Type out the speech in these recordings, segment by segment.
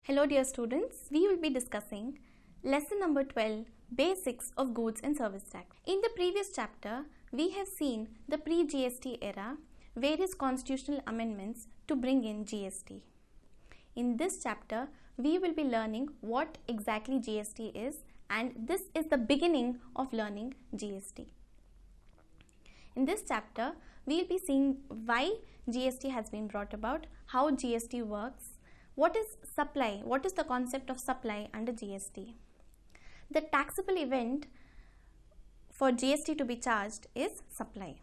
Hello dear students, we will be discussing lesson number 12, Basics of Goods and Service Tax. In the previous chapter, we have seen the pre-GST era, various constitutional amendments to bring in GST. In this chapter, we will be learning what exactly GST is, and this is the beginning of learning GST. In this chapter, we will be seeing why GST has been brought about, how GST works, what is supply? What is the concept of supply under GST? The taxable event for GST to be charged is supply.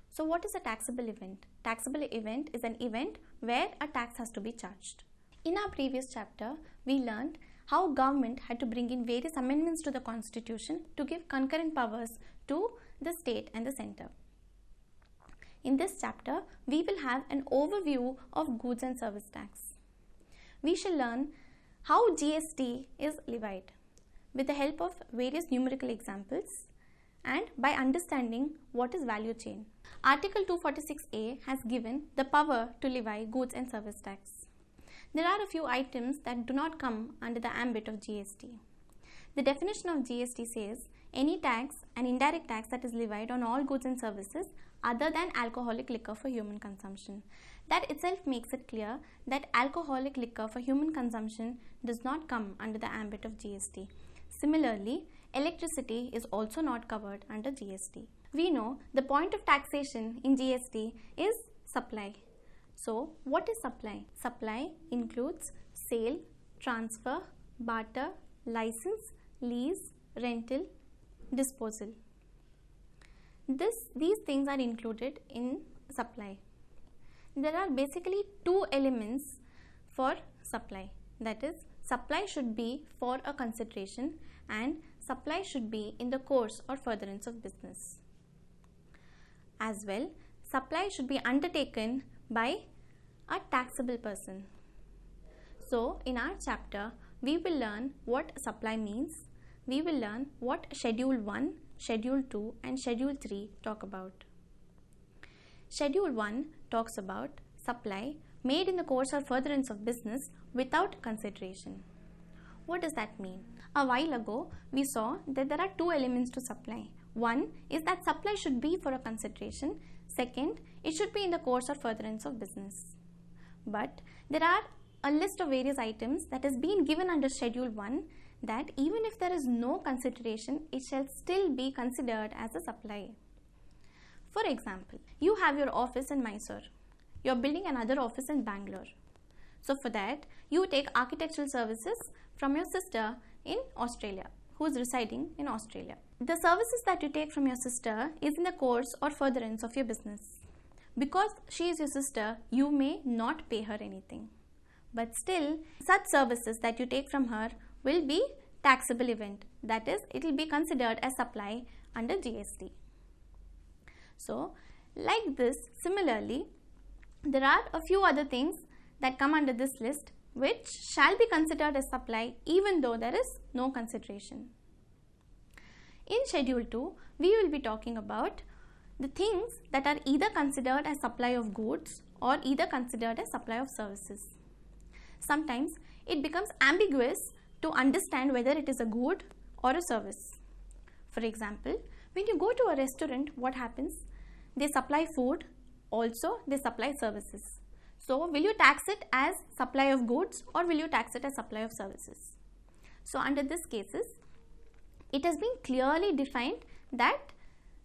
So what is a taxable event? Taxable event is an event where a tax has to be charged. In our previous chapter, we learned how government had to bring in various amendments to the constitution to give concurrent powers to the state and the center. In this chapter, we will have an overview of goods and service tax. We shall learn how GST is levied with the help of various numerical examples and by understanding what is value chain. Article 246A has given the power to levy goods and service tax. There are a few items that do not come under the ambit of GST. The definition of GST says any tax and indirect tax that is levied on all goods and services other than alcoholic liquor for human consumption. That itself makes it clear that alcoholic liquor for human consumption does not come under the ambit of GST. Similarly, electricity is also not covered under GST. We know the point of taxation in GST is supply. So, what is supply? Supply includes sale, transfer, barter, license, lease, rental, disposal. These things are included in supply. There are basically two elements for supply. That is, supply should be for a consideration and supply should be in the course or furtherance of business. As well, supply should be undertaken by a taxable person. So, in our chapter, we will learn what supply means. We will learn what Schedule 1, Schedule 2 and Schedule 3 talk about. Schedule 1 talks about supply made in the course or furtherance of business without consideration. What does that mean? A while ago, we saw that there are two elements to supply. One is that supply should be for a consideration. Second, it should be in the course or furtherance of business. But there are a list of various items that has been given under Schedule 1 that even if there is no consideration, it shall still be considered as a supply. For example, you have your office in Mysore. You are building another office in Bangalore. So for that, you take architectural services from your sister in Australia, who is residing in Australia. The services that you take from your sister is in the course or furtherance of your business. Because she is your sister, you may not pay her anything. But still, such services that you take from her will be taxable event. That is, it will be considered as supply under GST. So, like this, similarly, there are a few other things that come under this list which shall be considered as supply even though there is no consideration. In Schedule 2, we will be talking about the things that are either considered as supply of goods or either considered as supply of services. Sometimes it becomes ambiguous to understand whether it is a good or a service. For example, when you go to a restaurant, what happens? They supply food, also they supply services. So, will you tax it as supply of goods or will you tax it as supply of services? So, under these cases, it has been clearly defined that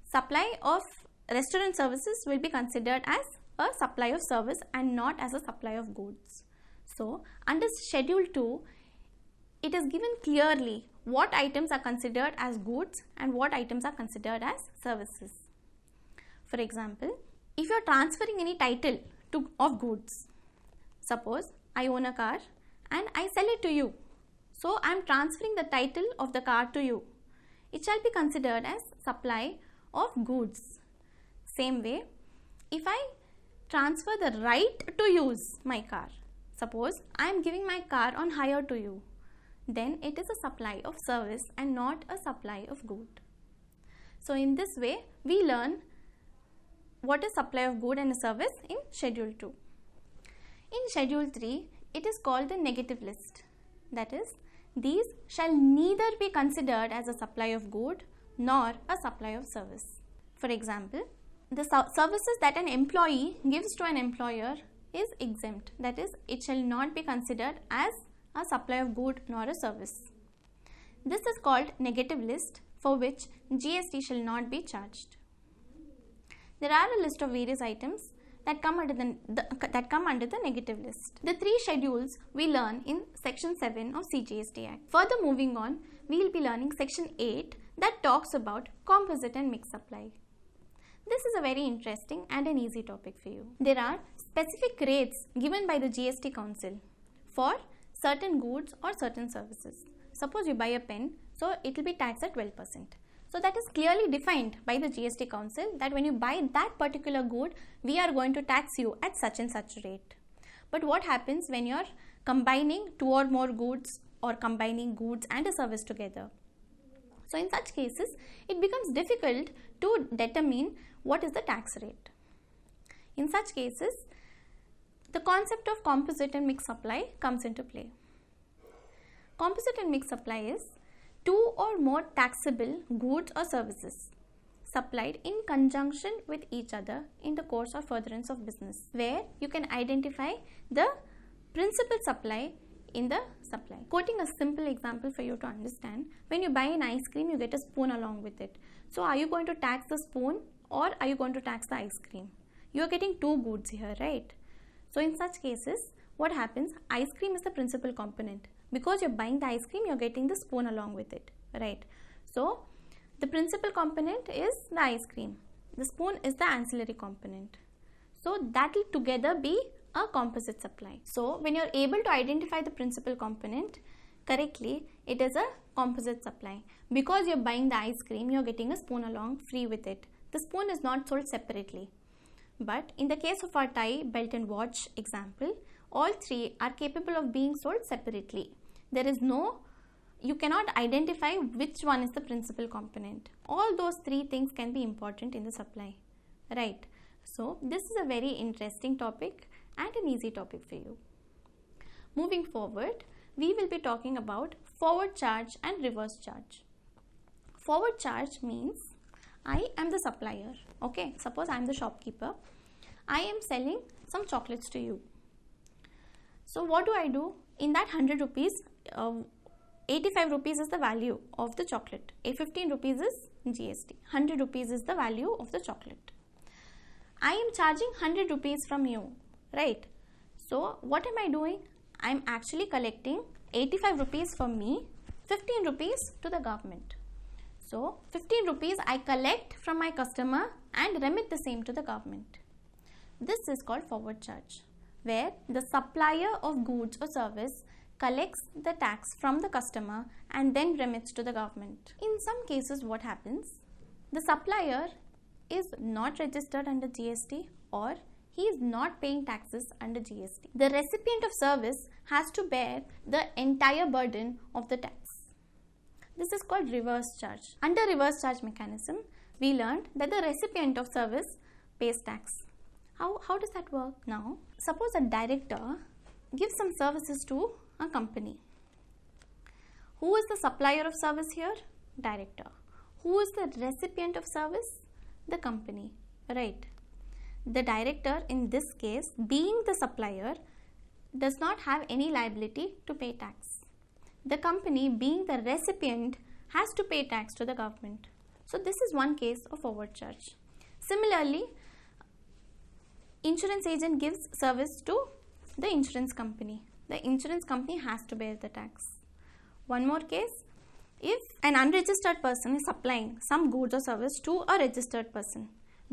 supply of restaurant services will be considered as a supply of service and not as a supply of goods. So, under Schedule 2, it is given clearly what items are considered as goods and what items are considered as services. For example, if you are transferring any title of goods, suppose I own a car and I sell it to you. So, I am transferring the title of the car to you. It shall be considered as supply of goods. Same way, if I transfer the right to use my car, suppose I am giving my car on hire to you, then it is a supply of service and not a supply of good. So, in this way, we learn what is supply of good and a service in Schedule 2. In Schedule 3, it is called the negative list. That is, these shall neither be considered as a supply of good nor a supply of service. For example, the services that an employee gives to an employer is exempt. That is, it shall not be considered as a supply of good nor a service. This is called negative list, for which GST shall not be charged. There are a list of various items that come under the negative list. The three schedules we learn in section 7 of CGST Act. Further moving on, we will be learning section 8 that talks about composite and mixed supply. This is a very interesting and an easy topic for you. There are specific rates given by the GST Council for certain goods or certain services. Suppose you buy a pen, so it will be taxed at 12%. So that is clearly defined by the GST Council that when you buy that particular good, we are going to tax you at such and such rate. But what happens when you are combining two or more goods or combining goods and a service together? So in such cases, it becomes difficult to determine what is the tax rate. In such cases, the concept of composite and mixed supply comes into play. Composite and mixed supply is two or more taxable goods or services supplied in conjunction with each other in the course or furtherance of business, where you can identify the principal supply in the supply. Quoting a simple example for you to understand, when you buy an ice cream, you get a spoon along with it. So are you going to tax the spoon or are you going to tax the ice cream? You are getting two goods here, right? So in such cases, what happens? Ice cream is the principal component. Because you're buying the ice cream, you're getting the spoon along with it, right? So the principal component is the ice cream. The spoon is the ancillary component. So that will together be a composite supply. So when you're able to identify the principal component correctly, it is a composite supply. Because you're buying the ice cream, you're getting a spoon along free with it. The spoon is not sold separately. But in the case of our tie, belt and watch example, all three are capable of being sold separately. You cannot identify which one is the principal component. All those three things can be important in the supply, right? So this is a very interesting topic and an easy topic for you. Moving forward, we will be talking about forward charge and reverse charge. Forward charge means I am the supplier. Okay, suppose I am the shopkeeper. I am selling some chocolates to you. So what do? In that 100 rupees, 85 rupees is the value of the chocolate. 15 rupees is GST. 100 rupees is the value of the chocolate. I am charging 100 rupees from you, right? So what am I doing? I am actually collecting 85 rupees from me, 15 rupees to the government. So 15 rupees I collect from my customer and remit the same to the government. This is called forward charge, where the supplier of goods or service collects the tax from the customer and then remits to the government. In some cases, what happens? The supplier is not registered under GST or he is not paying taxes under GST. The recipient of service has to bear the entire burden of the tax. This is called reverse charge. Under reverse charge mechanism, we learned that the recipient of service pays tax. How does that work? Now, suppose a director gives some services to a company. Who is the supplier of service here? Director. Who is the recipient of service? The company, right? The director in this case, being the supplier, does not have any liability to pay tax. The company, being the recipient, has to pay tax to the government. So this is one case of forward charge. Similarly, insurance agent gives service to the insurance company. The insurance company has to bear the tax. One more case, if an unregistered person is supplying some goods or service to a registered person,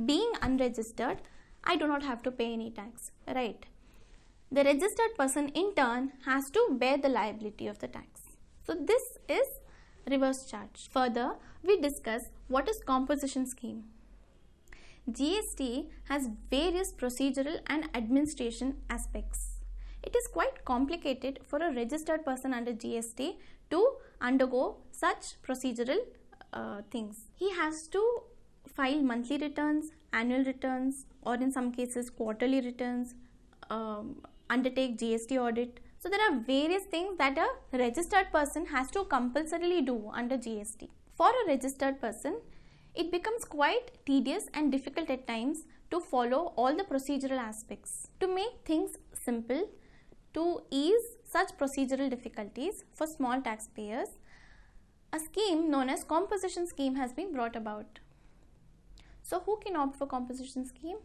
being unregistered, I do not have to pay any tax, right? The registered person in turn has to bear the liability of the tax. So this is reverse charge. Further, we discuss what is composition scheme. GST has various procedural and administration aspects. It is quite complicated for a registered person under GST to undergo such procedural things. He has to file monthly returns, annual returns, or in some cases quarterly returns, undertake GST audit. So there are various things that a registered person has to compulsorily do under GST. For a registered person, it becomes quite tedious and difficult at times to follow all the procedural aspects. To make things simple, to ease such procedural difficulties for small taxpayers, a scheme known as composition scheme has been brought about. So who can opt for composition scheme?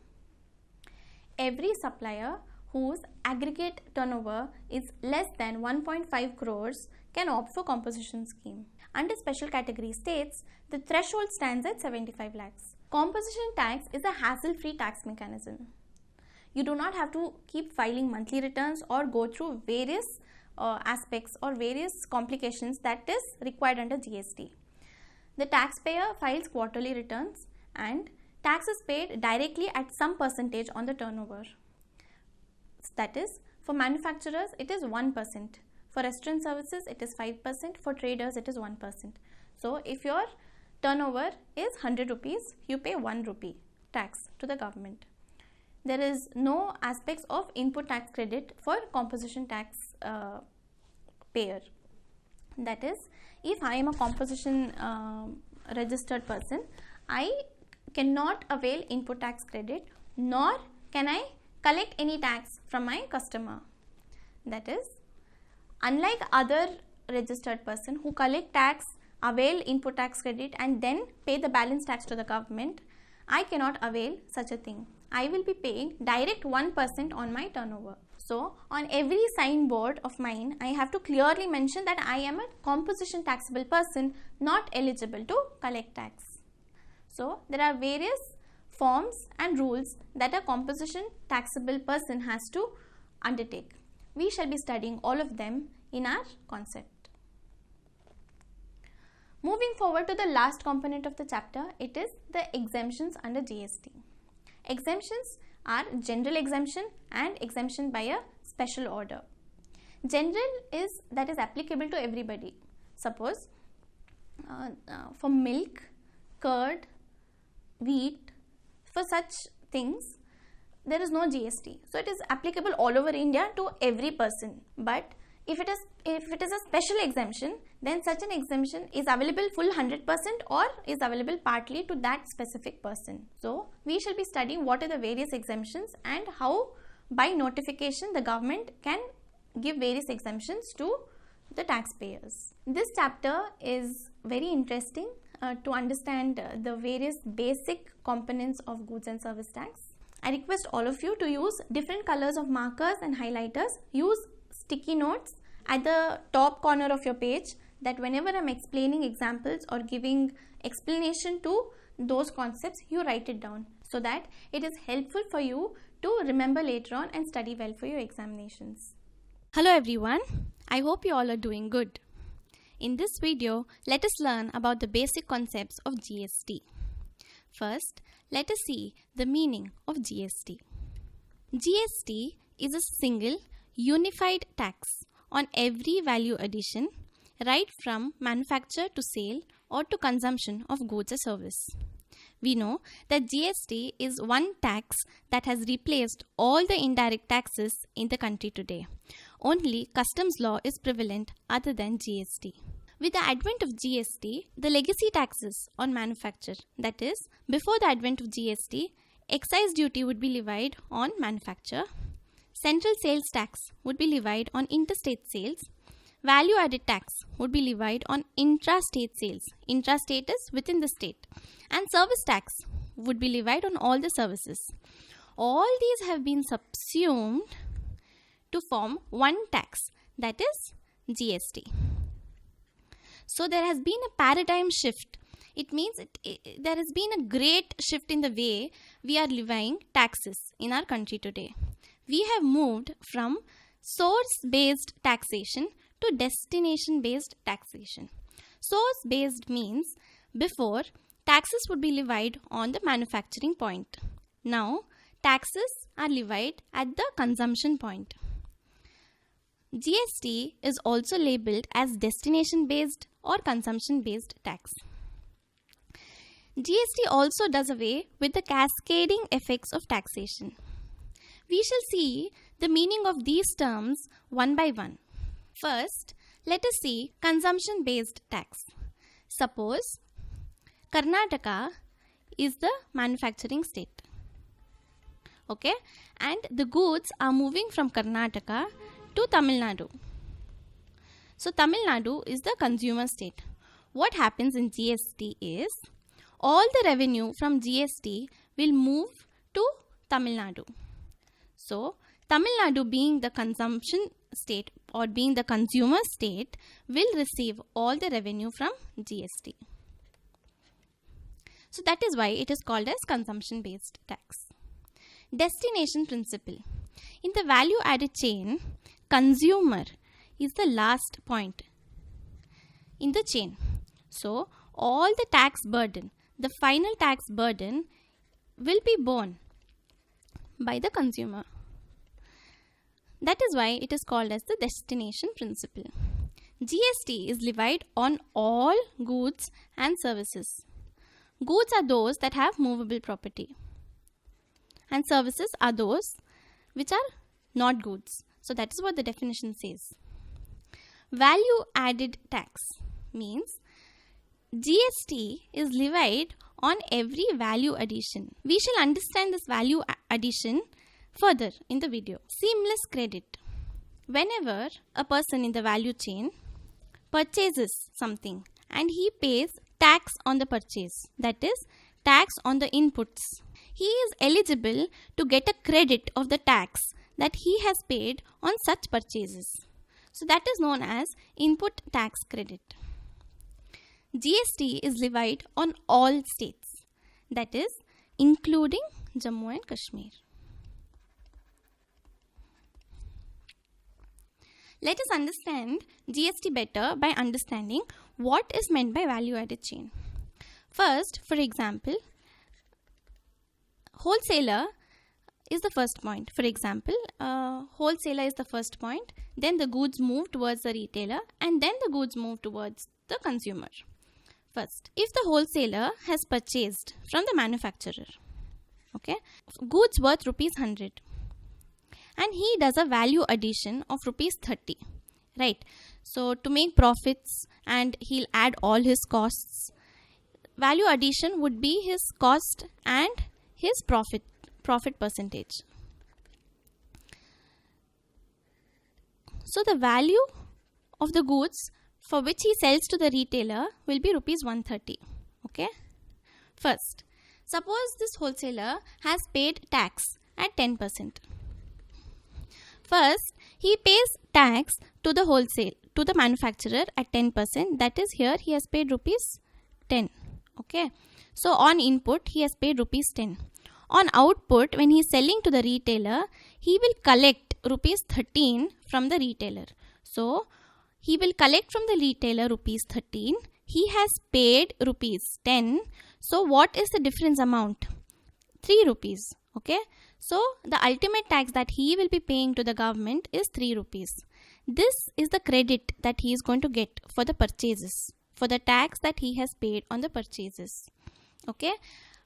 Every supplier whose aggregate turnover is less than 1.5 crores can opt for composition scheme. Under special category states, the threshold stands at 75 lakhs. Composition tax is a hassle-free tax mechanism. You do not have to keep filing monthly returns or go through various aspects or various complications that is required under GST. The taxpayer files quarterly returns and tax is paid directly at some percentage on the turnover. That is, for manufacturers it is 1%, for restaurant services it is 5%, for traders it is 1%. So if your turnover is 100 rupees, you pay 1 rupee tax to the government. There is no aspects of input tax credit for composition tax payer. That is, if I am a composition registered person, I cannot avail input tax credit, nor can I collect any tax from my customer. That is, unlike other registered person who collect tax, avail input tax credit and then pay the balance tax to the government, I cannot avail such a thing. I will be paying direct 1% on my turnover. So on every signboard of mine, I have to clearly mention that I am a composition taxable person, not eligible to collect tax. So there are various forms and rules that a composition taxable person has to undertake. We shall be studying all of them in our concept. Moving forward to the last component of the chapter, it is the exemptions under GST. Exemptions are general exemption and exemption by a special order. General is that is applicable to everybody. Suppose for milk, curd, wheat, for such things there is no GST. So it is applicable all over India to every person. But if it is a special exemption, then such an exemption is available full 100% or is available partly to that specific person. So we shall be studying what are the various exemptions and how by notification the government can give various exemptions to the taxpayers. This chapter is very interesting to understand the various basic components of goods and service tax. I request all of you to use different colors of markers and highlighters. Use sticky notes at the top corner of your page, that whenever I am explaining examples or giving explanation to those concepts, you write it down so that it is helpful for you to remember later on and study well for your examinations. Hello everyone, I hope you all are doing good. In this video, let us learn about the basic concepts of GST. First, let us see the meaning of GST. GST is a single unified tax on every value addition right from manufacture to sale or to consumption of goods or service. We know that GST is one tax that has replaced all the indirect taxes in the country today. Only customs law is prevalent other than GST. With the advent of GST, the legacy taxes on manufacture, that is, before the advent of GST, excise duty would be levied on manufacture, central sales tax would be levied on interstate sales, value added tax would be levied on intrastate sales, intrastate is within the state, and service tax would be levied on all the services. All these have been subsumed to form one tax, that is GST. So there has been a paradigm shift. It means there has been a great shift in the way we are levying taxes in our country today. We have moved from source-based taxation to destination-based taxation. Source-based means before, taxes would be levied on the manufacturing point. Now, taxes are levied at the consumption point. GST is also labeled as destination-based or consumption-based tax. GST also does away with the cascading effects of taxation. We shall see the meaning of these terms one by one. First, let us see consumption-based tax. Suppose Karnataka is the manufacturing state. Okay, and the goods are moving from Karnataka to Tamil Nadu. So Tamil Nadu is the consumer state. What happens in GST is all the revenue from GST will move to Tamil Nadu. So Tamil Nadu, being the consumption state or being the consumer state, will receive all the revenue from GST. So that is why it is called as consumption based tax. Destination principle. In the value added chain, consumer is the last point in the chain. So all the tax burden, the final tax burden, will be borne by the consumer. That is why it is called as the destination principle. GST is levied on all goods and services. Goods are those that have movable property, and services are those which are not goods. So that is what the definition says. Value added tax means GST is levied on every value addition. We shall understand this value addition further in the video. Seamless credit. Whenever a person in the value chain purchases something and he pays tax on the purchase, that is tax on the inputs, he is eligible to get a credit of the tax that he has paid on such purchases. So that is known as input tax credit. GST is levied on all states, that is including Jammu and Kashmir. Let us understand GST better by understanding what is meant by value added chain. First, for example, wholesaler is the first point. For example, wholesaler is the first point, then the goods move towards the retailer, and then the goods move towards the consumer. First, if the wholesaler has purchased from the manufacturer, okay, goods worth rupees 100, and he does a value addition of rupees 30, right? So to make profits, and he'll add all his costs. Value addition would be his cost and his profit percentage. So the value of the goods for which he sells to the retailer will be rupees 130. Okay. First, suppose this wholesaler has paid tax at 10%. First, he pays tax to the manufacturer at 10%. That is, here he has paid rupees 10. Okay. So on input he has paid rupees 10. On output, when he is selling to the retailer, he will collect rupees 13 from the retailer. So he will collect from the retailer rupees 13. He has paid rupees 10. So what is the difference amount? 3 rupees. Okay. So the ultimate tax that he will be paying to the government is 3 rupees. This is the credit that he is going to get for the purchases, for the tax that he has paid on the purchases. Okay.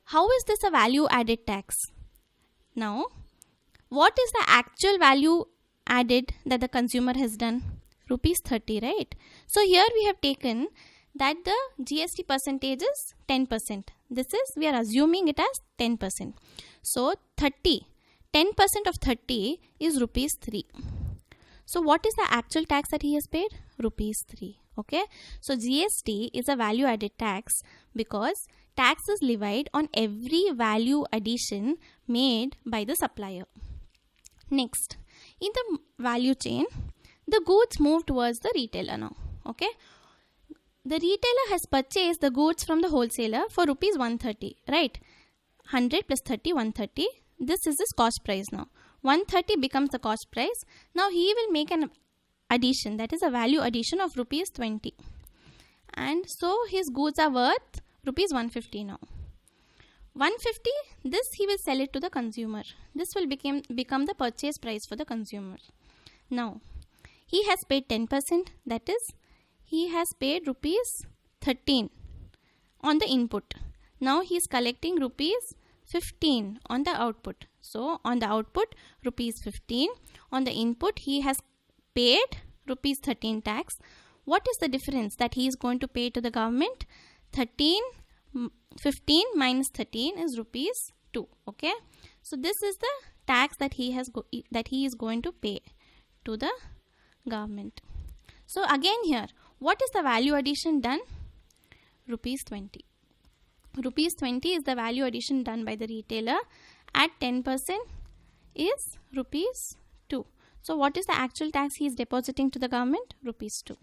How is this a value added tax? Now, what is the actual value added that the consumer has done? Rupees 30, right? So here we have taken that the GST percentage is 10%. This is, we are assuming it as 10%. So 10% of 30 is rupees 3. So what is the actual tax that he has paid? Rupees 3. Okay. So GST is a value added tax because tax is levied on every value addition made by the supplier. Next, in the value chain, the goods move towards the retailer now. Okay. The retailer has purchased the goods from the wholesaler for rupees 130, right? 100 plus 30, 130. This is his cost price now. 130 becomes the cost price. Now he will make an addition, that is a value addition of rupees 20. And so his goods are worth rupees 150 now. 150, this he will sell it to the consumer. This will become the purchase price for the consumer. Now, he has paid 10%, that is, he has paid rupees 13 on the input. Now he is collecting rupees 15 on the output. So on the output rupees 15, on the input he has paid rupees 13 tax. What is the difference that he is going to pay to the government? 15 minus 13 is rupees 2. Okay, so this is the tax that he is going to pay to the government. So again here, what is the value addition done? Rupees 20. Rupees 20 is the value addition done by the retailer at 10% is rupees 2. So what is the actual tax he is depositing to the government? Rupees 2.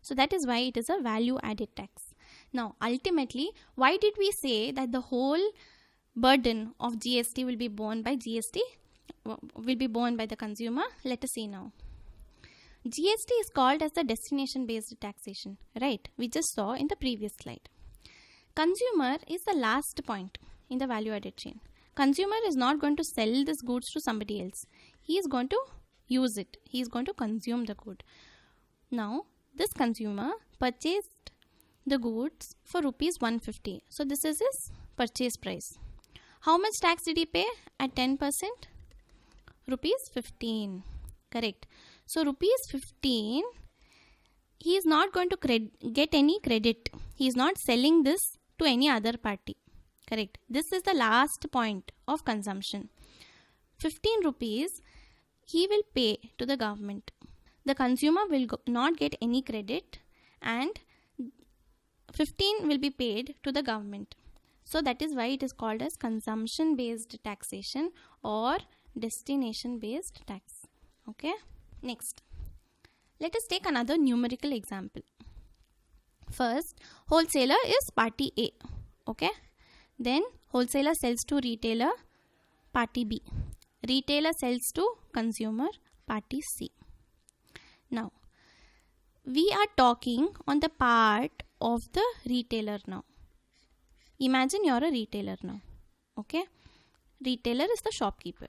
So that is why it is a value added tax. Now ultimately, why did we say that the whole burden of GST will be borne by the consumer? Let us see now. GST is called as the destination based taxation, right? We just saw in the previous slide. Consumer is the last point in the value added chain. Consumer is not going to sell this goods to somebody else. He is going to use it. He is going to consume the good. Now, this consumer purchased the goods for rupees 150. So, this is his purchase price. How much tax did he pay at 10%? Rupees 15. Correct. So, rupees 15, he is not going to get any credit. He is not selling this to any other party. Correct. This is the last point of consumption. 15 rupees he will pay to the government. The consumer will not get any credit and 15 will be paid to the government. So that is why it is called as consumption based taxation or destination based tax. Okay. Next, let us take another numerical example. First, wholesaler is party A. Okay. Then wholesaler sells to retailer, party B. Retailer sells to consumer, party C. Now, we are talking on the part of the retailer now. Imagine you are a retailer now. Okay. Retailer is the shopkeeper.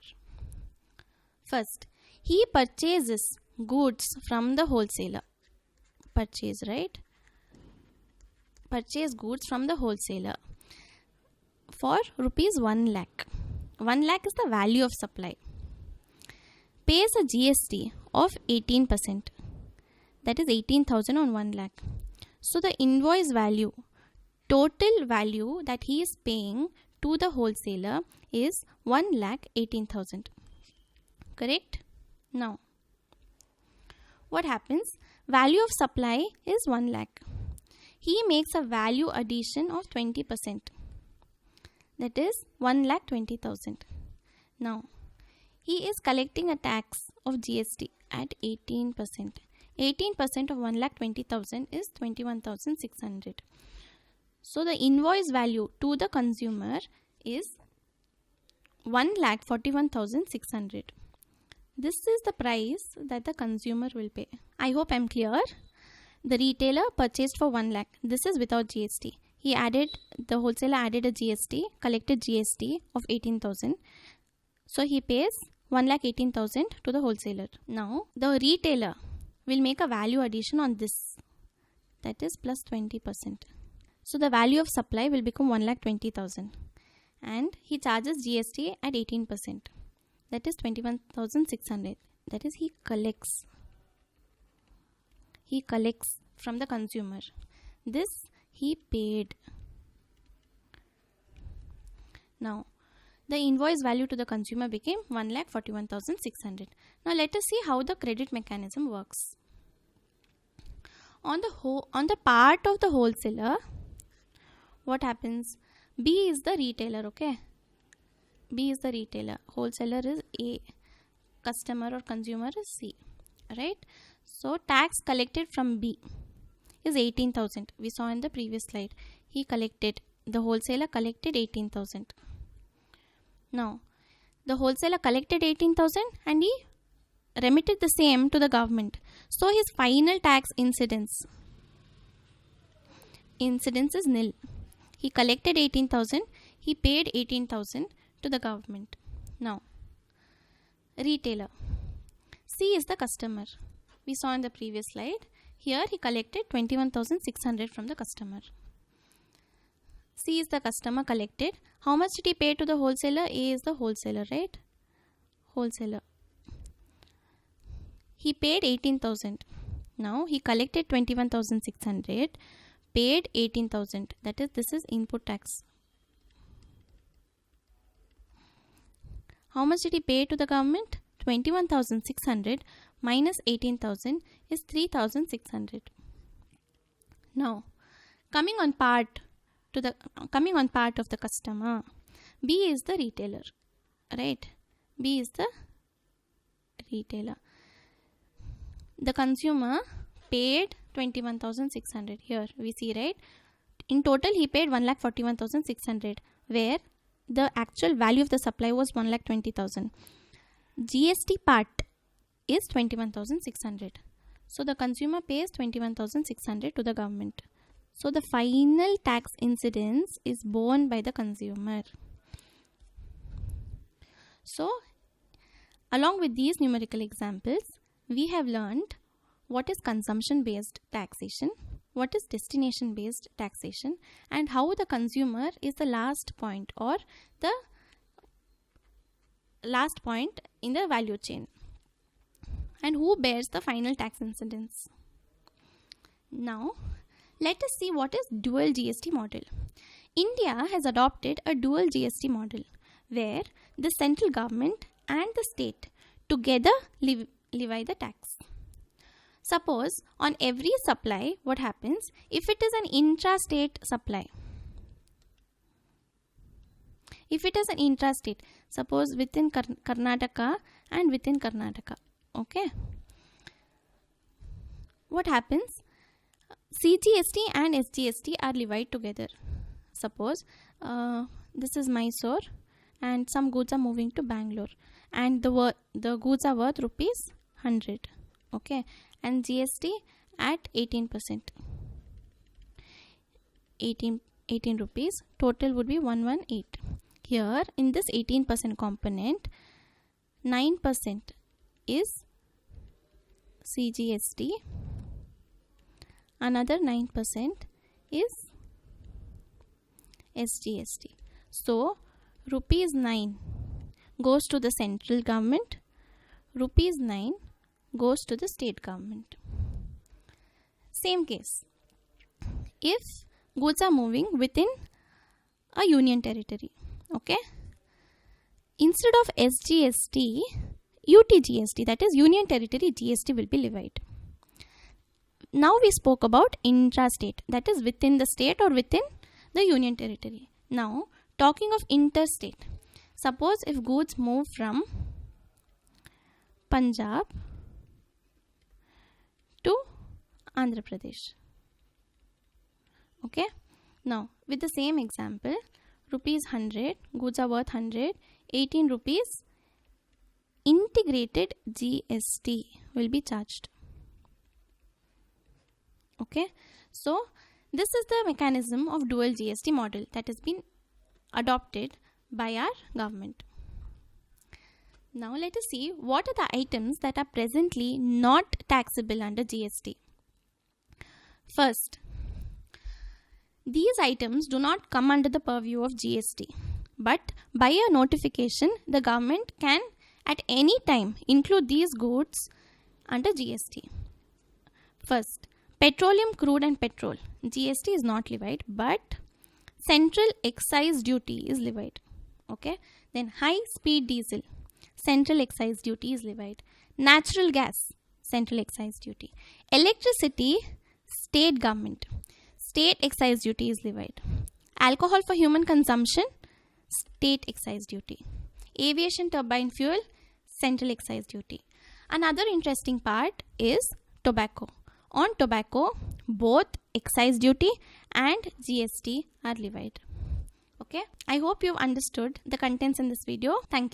First, he purchases goods from the wholesaler. Purchase, right? Purchase goods from the wholesaler for rupees 1 lakh. 1 lakh is the value of supply. Pays a GST of 18%. That is 18,000 on 1 lakh. So the invoice value, total value that he is paying to the wholesaler is 1,18,000. Correct? Now, what happens? Value of supply is 1 lakh. He makes a value addition of 20%. That is 1,20,000. Now, he is collecting a tax of GST at 18%. 18% of 1,20,000 is 21,600. So the invoice value to the consumer is 1,41,600. This is the price that the consumer will pay. I hope I am clear. The retailer purchased for 1 lakh. This is without GST. The wholesaler added a GST, collected GST of 18,000. So he pays 1,18,000 to the wholesaler. Now the retailer will make a value addition on this. That is plus 20%. So the value of supply will become 1,20,000. And he charges GST at 18%. That is 21,600. That is he collects from the consumer. This he paid. Now, the invoice value to the consumer became 1,41,600. Now, let us see how the credit mechanism works. On the part of the wholesaler, what happens? B is the retailer, okay? B is the retailer. Wholesaler is A. Customer or consumer is C. Right? So, tax collected from B is 18,000. We saw in the previous slide. The wholesaler collected 18,000. Now, the wholesaler collected 18,000 and he remitted the same to the government. So, his final tax incidence is nil. He collected 18,000. He paid 18,000 to the government. Now, retailer. C is the customer. We saw in the previous slide. Here he collected 21,600 from the customer. C is the customer collected. How much did he pay to the wholesaler? A is the wholesaler, right? Wholesaler. He paid 18,000. Now he collected 21,600, paid 18,000. That is, this is input tax. How much did he pay to the government? 21,600 minus 18,000 is 3,600. Now, coming on part of the customer, B is the retailer, right? B is the retailer. The consumer paid 21,600. Here we see, right? In total, he paid 1,41,600, where the actual value of the supply was 1,20,000. GST part is 21,600. So the consumer pays 21,600 to the government. So the final tax incidence is borne by the consumer. So along with these numerical examples, we have learned what is consumption based taxation, what is destination based taxation, and how the consumer is the last point or the last point in the value chain, and who bears the final tax incidence. Now let us see what is dual GST model. India has adopted a dual GST model where the central government and the state together levy the tax. Suppose on every supply, what happens if it is an intra-state supply? If it is an intra-state, suppose within Karnataka and within Karnataka, okay, what happens? CGST and SGST are levied together. Suppose this is Mysore and some goods are moving to Bangalore, and the goods are worth rupees 100, okay, and GST at 18%. 18 rupees, total would be 118. Here in this 18% component, 9% is CGST, another 9% is SGST. So rupees 9 goes to the central government, rupees 9 goes to the state government. Same case, if goods are moving within a union territory, okay, instead of SGST, UTGST, that is Union Territory GST, will be levied. Now we spoke about intrastate, that is within the state or within the Union Territory. Now talking of interstate, suppose if goods move from Punjab to Andhra Pradesh, okay. Now with the same example, rupees 100, goods are worth 100, 18 rupees integrated GST will be charged, okay. So this is the mechanism of dual GST model that has been adopted by our government. Now let us see what are the items that are presently not taxable under GST. First, these items do not come under the purview of GST, but by a notification, the government can at any time include these goods under GST. First, petroleum, crude and petrol. GST is not levied, but central excise duty is levied, okay. Then high speed diesel, central excise duty is levied. Natural gas, central excise duty. Electricity, state government, state excise duty is levied. Alcohol for human consumption, state excise duty. Aviation turbine fuel, central excise duty. Another interesting part is tobacco. On tobacco, both excise duty and GST are levied, okay. I hope you've understood the contents in this video. Thank you.